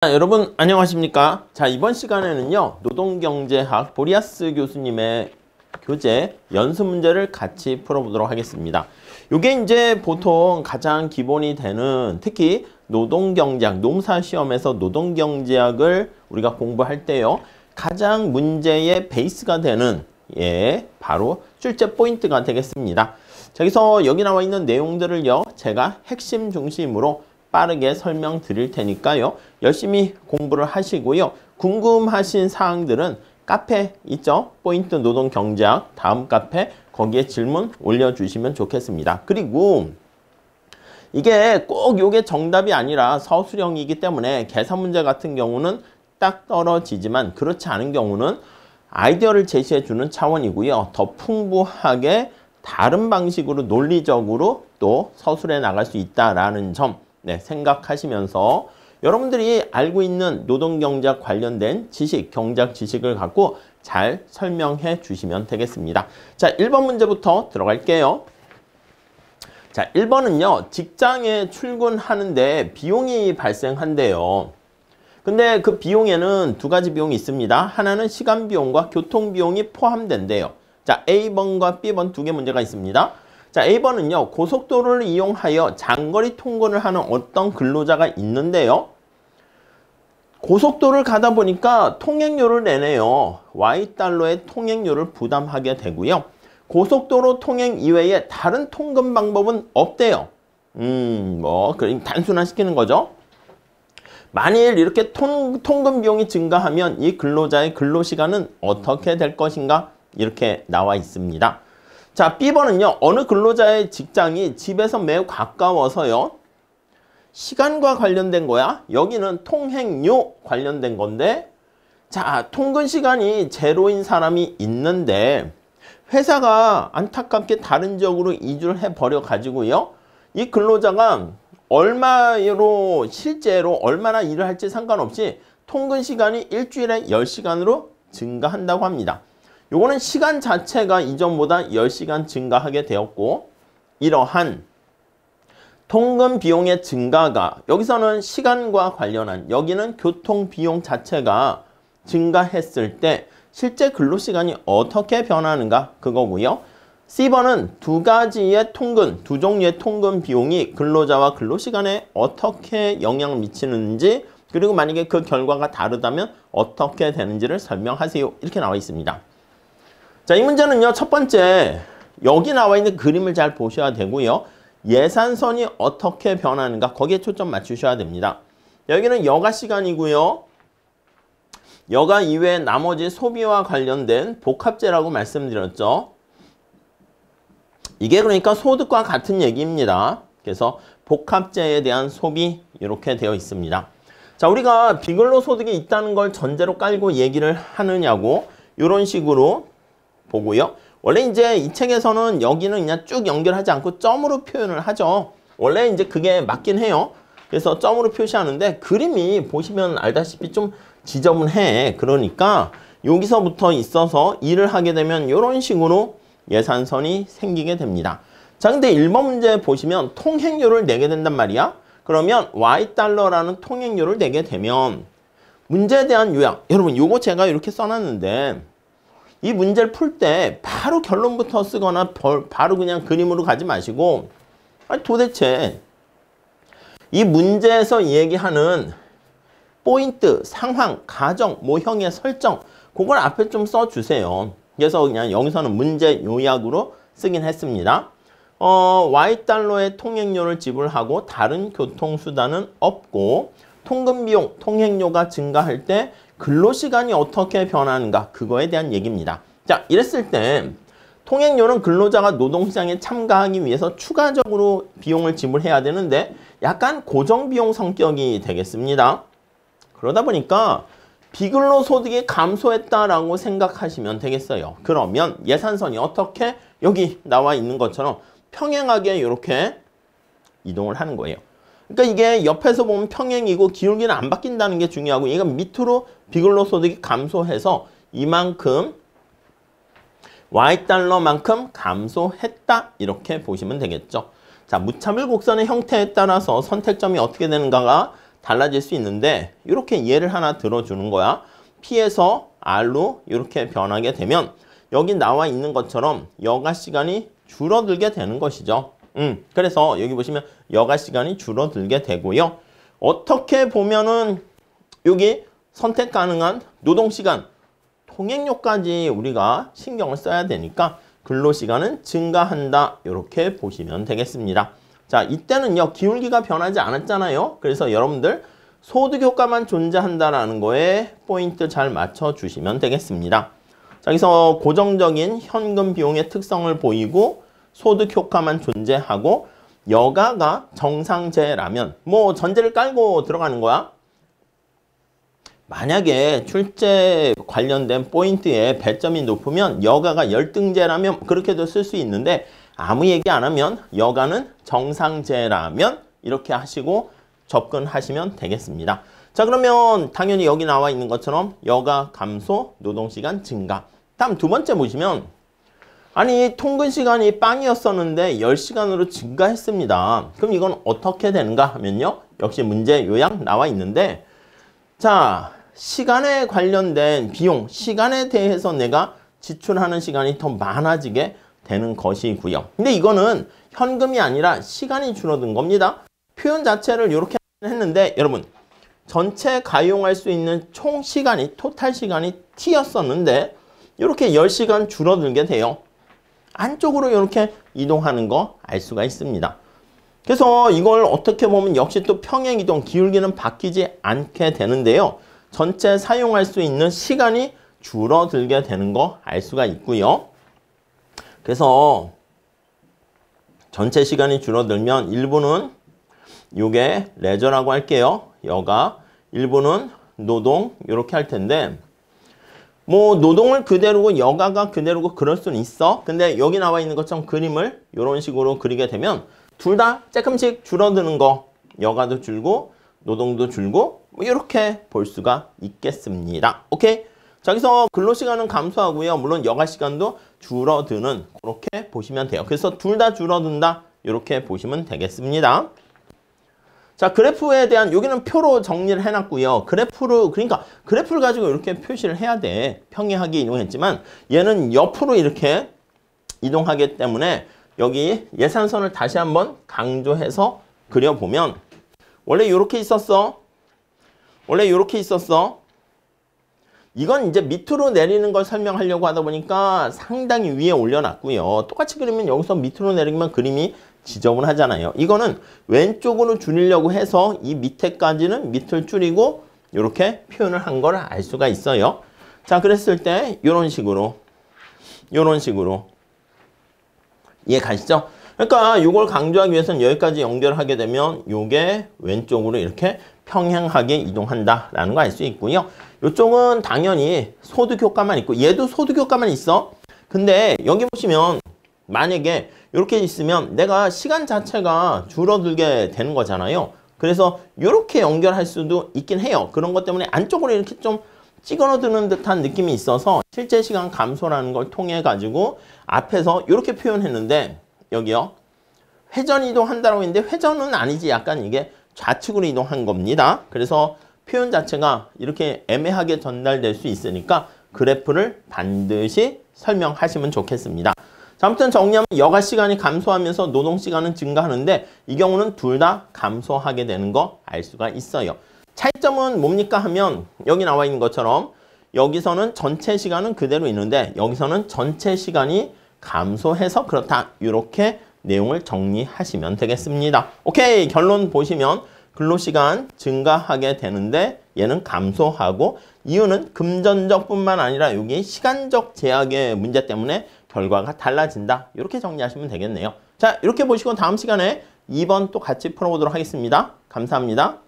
여러분 안녕하십니까? 자, 이번 시간에는요 노동경제학 보리아스 교수님의 교재 연습 문제를 같이 풀어보도록 하겠습니다. 요게 이제 보통 가장 기본이 되는, 특히 노동경제학, 농사시험에서 노동경제학을 우리가 공부할 때요 가장 문제의 베이스가 되는 바로 출제 포인트가 되겠습니다. 자, 그래서 여기 나와 있는 내용들을요 제가 핵심 중심으로 빠르게 설명드릴 테니까요. 열심히 공부를 하시고요. 궁금하신 사항들은 카페 있죠? 포인트 노동경제학 다음 카페, 거기에 질문 올려주시면 좋겠습니다. 그리고 이게 꼭 요게 정답이 아니라 서술형이기 때문에 계산 문제 같은 경우는 딱 떨어지지만 그렇지 않은 경우는 아이디어를 제시해주는 차원이고요. 더 풍부하게 다른 방식으로 논리적으로 또 서술해 나갈 수 있다라는 점 생각하시면서 여러분들이 알고 있는 노동경제학 관련된 지식, 경제학 지식을 갖고 잘 설명해 주시면 되겠습니다. 자, 1번 문제부터 들어갈게요. 자, 1번은요. 직장에 출근하는데 비용이 발생한대요. 근데 그 비용에는 두 가지 비용이 있습니다. 하나는 시간 비용과 교통 비용이 포함된대요. 자, A번과 B번 두 개 문제가 있습니다. 자, A번은요. 고속도로를 이용하여 장거리 통근을 하는 어떤 근로자가 있는데요. 고속도로를 가다 보니까 통행료를 내네요. Y달러의 통행료를 부담하게 되고요. 고속도로 통행 이외에 다른 통근 방법은 없대요. 그냥 단순화시키는 거죠. 만일 이렇게 통근 비용이 증가하면 이 근로자의 근로시간은 어떻게 될 것인가? 이렇게 나와 있습니다. 자, B번은요. 어느 근로자의 직장이 집에서 매우 가까워서요. 시간과 관련된 거야. 여기는 통행료 관련된 건데, 자, 통근 시간이 제로인 사람이 있는데 회사가 안타깝게 다른 지역으로 이주를 해버려 가지고요. 이 근로자가 얼마로 실제로 얼마나 일을 할지 상관없이 통근 시간이 일주일에 10시간으로 증가한다고 합니다. 요거는 시간 자체가 이전보다 10시간 증가하게 되었고, 이러한 통근 비용의 증가가 여기서는 시간과 관련한, 여기는 교통 비용 자체가 증가했을 때 실제 근로시간이 어떻게 변하는가 그거고요. C번은 두 가지의 통근, 두 종류의 통근 비용이 근로자와 근로시간에 어떻게 영향을 미치는지, 그리고 만약에 그 결과가 다르다면 어떻게 되는지를 설명하세요. 이렇게 나와 있습니다. 자, 이 문제는요. 첫 번째, 여기 나와 있는 그림을 잘 보셔야 되고요. 예산선이 어떻게 변하는가 거기에 초점 맞추셔야 됩니다. 여기는 여가 시간이고요. 여가 이외에 나머지 소비와 관련된 복합재라고 말씀드렸죠. 이게 그러니까 소득과 같은 얘기입니다. 그래서 복합재에 대한 소비 이렇게 되어 있습니다. 자, 우리가 비근로소득이 있다는 걸 전제로 깔고 얘기를 하느냐고 이런 식으로 보고요. 원래 이제 이 책에서는 여기는 그냥 쭉 연결하지 않고 점으로 표현을 하죠. 원래 이제 그게 맞긴 해요. 그래서 점으로 표시하는데 그림이 보시면 알다시피 좀 지저분해. 그러니까 여기서부터 있어서 일을 하게 되면 이런 식으로 예산선이 생기게 됩니다. 자, 근데 1번 문제 보시면 통행료를 내게 된단 말이야. 그러면 Y달러라는 통행료를 내게 되면 문제에 대한 요약. 여러분 요거 제가 이렇게 써놨는데 이 문제를 풀 때 바로 결론부터 쓰거나 바로 그냥 그림으로 가지 마시고, 아니 도대체 이 문제에서 얘기하는 포인트, 상황, 가정, 모형의 설정, 그걸 앞에 좀 써주세요. 그래서 그냥 여기서는 문제 요약으로 쓰긴 했습니다. Y달러의 통행료를 지불하고 다른 교통수단은 없고, 통근비용, 통행료가 증가할 때 근로시간이 어떻게 변하는가 그거에 대한 얘기입니다. 자, 이랬을 때 통행료는 근로자가 노동시장에 참가하기 위해서 추가적으로 비용을 지불해야 되는데 약간 고정비용 성격이 되겠습니다. 그러다 보니까 비근로소득이 감소했다라고 생각하시면 되겠어요. 그러면 예산선이 어떻게 여기 나와 있는 것처럼 평행하게 이렇게 이동을 하는 거예요. 그러니까 이게 옆에서 보면 평행이고 기울기는 안 바뀐다는 게 중요하고, 얘가 밑으로 비근로소득이 감소해서 이만큼 Y달러만큼 감소했다 이렇게 보시면 되겠죠. 자, 무차별 곡선의 형태에 따라서 선택점이 어떻게 되는가가 달라질 수 있는데 이렇게 예를 하나 들어주는 거야. P에서 R로 이렇게 변하게 되면 여기 나와 있는 것처럼 여가 시간이 줄어들게 되는 것이죠. 그래서 여기 보시면 여가 시간이 줄어들게 되고요. 어떻게 보면은 여기 선택 가능한 노동시간, 통행료까지 우리가 신경을 써야 되니까 근로시간은 증가한다. 이렇게 보시면 되겠습니다. 자, 이때는요. 기울기가 변하지 않았잖아요. 그래서 여러분들 소득효과만 존재한다라는 거에 포인트 잘 맞춰주시면 되겠습니다. 자, 여기서 고정적인 현금 비용의 특성을 보이고 소득효과만 존재하고 여가가 정상제라면 뭐 전제를 깔고 들어가는 거야. 만약에 출제 관련된 포인트에 배점이 높으면 여가가 열등제라면 그렇게도 쓸 수 있는데 아무 얘기 안 하면 여가는 정상제라면 이렇게 하시고 접근하시면 되겠습니다. 자, 그러면 당연히 여기 나와 있는 것처럼 여가 감소, 노동시간 증가. 다음 두 번째 보시면 아니 통근 시간이 빵이었었는데 10시간으로 증가했습니다. 그럼 이건 어떻게 되는가 하면요. 역시 문제 요약 나와 있는데 자, 시간에 관련된 비용, 시간에 대해서 내가 지출하는 시간이 더 많아지게 되는 것이고요. 근데 이거는 현금이 아니라 시간이 줄어든 겁니다. 표현 자체를 이렇게 했는데 여러분 전체 가용할 수 있는 총 시간이 토탈 시간이 T였었는데 이렇게 10시간 줄어들게 돼요. 안쪽으로 이렇게 이동하는 거 알 수가 있습니다. 그래서 이걸 어떻게 보면 역시 또 평행이동, 기울기는 바뀌지 않게 되는데요. 전체 사용할 수 있는 시간이 줄어들게 되는 거 알 수가 있고요. 그래서 전체 시간이 줄어들면 일부는 요게 레저라고 할게요. 여가, 일부는 노동 이렇게 할 텐데 뭐 노동을 그대로고 여가가 그대로고 그럴 수는 있어. 근데 여기 나와 있는 것처럼 그림을 이런 식으로 그리게 되면 둘 다 조금씩 줄어드는 거, 여가도 줄고 노동도 줄고 뭐 이렇게 볼 수가 있겠습니다. 오케이? 자, 여기서 근로시간은 감소하고요. 물론 여가시간도 줄어드는 그렇게 보시면 돼요. 그래서 둘 다 줄어든다. 이렇게 보시면 되겠습니다. 자, 그래프에 대한 여기는 표로 정리를 해놨고요. 그러니까 그래프를 가지고 이렇게 표시를 해야 돼. 평행하게 이동했지만 얘는 옆으로 이렇게 이동하기 때문에 여기 예산선을 다시 한번 강조해서 그려보면 원래 이렇게 있었어. 이건 이제 밑으로 내리는 걸 설명하려고 하다 보니까 상당히 위에 올려놨고요. 똑같이 그리면 여기서 밑으로 내리면 그림이 지저분하잖아요. 이거는 왼쪽으로 줄이려고 해서 이 밑에까지는 밑을 줄이고 이렇게 표현을 한 걸 알 수가 있어요. 자, 그랬을 때 이런 식으로 이해 가시죠? 그러니까 이걸 강조하기 위해서는 여기까지 연결하게 되면 이게 왼쪽으로 이렇게 평행하게 이동한다라는 거 알 수 있고요. 이쪽은 당연히 소득 효과만 있고 얘도 소득 효과만 있어. 근데 여기 보시면 만약에 이렇게 있으면 내가 시간 자체가 줄어들게 되는 거잖아요. 그래서 이렇게 연결할 수도 있긴 해요. 그런 것 때문에 안쪽으로 이렇게 좀 찌그러드는 듯한 느낌이 있어서 실제 시간 감소라는 걸 통해 가지고 앞에서 이렇게 표현했는데 여기요. 회전 이동한다고 했는데 회전은 아니지. 약간 이게 좌측으로 이동한 겁니다. 그래서 표현 자체가 이렇게 애매하게 전달될 수 있으니까 그래프를 반드시 설명하시면 좋겠습니다. 자, 아무튼 정리하면 여가 시간이 감소하면서 노동 시간은 증가하는데 이 경우는 둘 다 감소하게 되는 거 알 수가 있어요. 차이점은 뭡니까 하면 여기 나와 있는 것처럼 여기서는 전체 시간은 그대로 있는데 여기서는 전체 시간이 감소해서 그렇다. 이렇게 내용을 정리하시면 되겠습니다. 오케이, 결론 보시면 근로시간 증가하게 되는데 얘는 감소하고 이유는 금전적 뿐만 아니라 여기 시간적 제약의 문제 때문에 결과가 달라진다. 이렇게 정리하시면 되겠네요. 자, 이렇게 보시고 다음 시간에 2번 또 같이 풀어보도록 하겠습니다. 감사합니다.